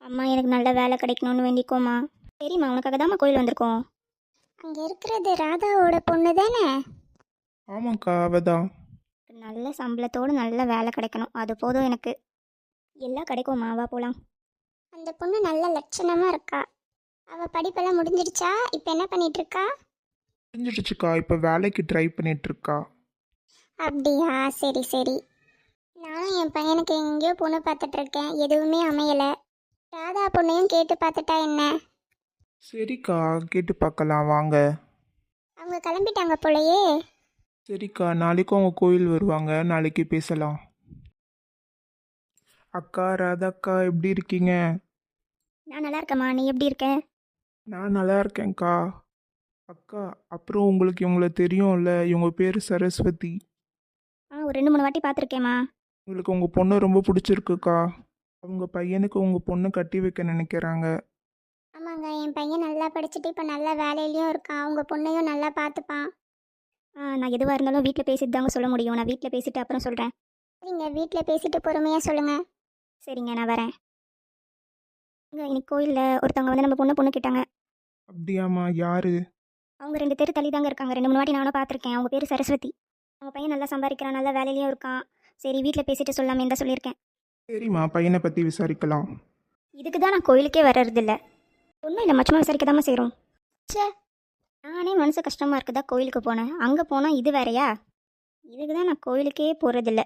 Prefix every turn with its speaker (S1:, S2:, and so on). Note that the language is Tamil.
S1: அம்மா எனக்கு நல்ல வேலை கிடைக்கணும்னு வேண்டிக்கோமா. சரிம்மா, உனக்காக தாம்மா கோயில் வந்திருக்கோம்.
S2: அங்கே இருக்கிறது ராதாவோட பொண்ணு தானே?
S3: ஆமாக்கா அவதான்.
S1: நல்ல சம்பளத்தோடு நல்ல வேலை கிடைக்கணும், அது போதும் எனக்கு. எல்லாம் கிடைக்கும்மா, வா போகலாம்.
S2: அந்த பொண்ணு நல்ல லட்சணமாக இருக்கா. அவள் படிப்பெல்லாம் முடிஞ்சிடுச்சா? இப்போ என்ன பண்ணிட்டு இருக்கா?
S3: தெரிஞ்சிடுச்சுக்கா, இப்போ வேலைக்கு ட்ரை பண்ணிட்டு இருக்கா.
S2: அப்படியா, சரி சரி. நானும் என் பையனுக்கு எங்கேயோ பொண்ணு பார்த்துட்டு இருக்கேன், எதுவுமே அமையலை. ராதா பொண்ணையும் கேட்டு பார்த்துட்டா என்ன?
S3: சரிக்கா, கேட்டு பார்க்கலாம் வாங்க.
S2: அவங்க கிளம்பிட்டாங்க போலயே.
S3: சரிக்கா, நாளைக்கும் அவங்க கோயில் வருவாங்க, நாளைக்கு பேசலாம். அக்கா ராதாக்கா எப்படி இருக்கீங்க?
S1: நான் நல்லா இருக்கேம்மா, நீ எப்படி இருக்க?
S3: நான் நல்லா இருக்கேன்க்கா. அக்கா, அப்புறம் உங்களுக்கு இவங்கள தெரியும்ல, இவங்க பேர் சரஸ்வதி.
S1: ஒரு 2-3 வாட்டி பார்த்துருக்கேம்மா.
S3: உங்களுக்கு உங்கள் பொண்ணு ரொம்ப பிடிச்சிருக்குக்கா. அவங்க பையனுக்கு உங்கள் பொண்ணு கட்டி வைக்க நினைக்கிறாங்க.
S2: ஆமாங்க, என் பையன் நல்லா படிச்சுட்டு இப்போ நல்ல வேலையிலையும் இருக்கான். அவங்க பொண்ணையும் நல்லா பார்த்துப்பான்.
S1: நான் எதுவாக இருந்தாலும் வீட்டில் பேசிட்டு தாங்க சொல்ல முடியும். நான் வீட்டில் பேசிட்டு அப்புறம் சொல்கிறேன்.
S2: சரிங்க, வீட்டில் பேசிட்டு பொறுமையாக சொல்லுங்கள்.
S1: சரிங்க, நான் வரேன். இன்னைக்கு கோயிலில் ஒருத்தவங்க வந்து நம்ம பொண்ணு கேட்டாங்க.
S3: அப்படியாம்மா? யாரு?
S1: அவங்க 2 தெரு தள்ளி தாங்க இருக்காங்க. 2-3 வாட்டி நானும் பார்த்துருக்கேன். அவங்க பேர் சரஸ்வதி. அவங்க பையன் நல்லா சம்பாதிக்கிறான், நல்ல வேலையிலையும் இருக்கான். சரி, வீட்டில் பேசிட்டு சொல்லாமே தான் சொல்லியிருக்கேன்.
S3: சரிம்மா, பையனை பற்றி விசாரிக்கலாம்.
S1: இதுக்கு தான் நான் கோயிலுக்கே வர்றதில்ல. ஒன்றும் இல்லை, மச்சமாக விசாரிக்க தாம்மா செய்கிறோம். சே, நானே மனசு கஷ்டமாக இருக்குதா கோயிலுக்கு போனேன். அங்கே போனால் இது வேறையா? இதுக்கு தான் நான் கோயிலுக்கே போகிறதில்ல.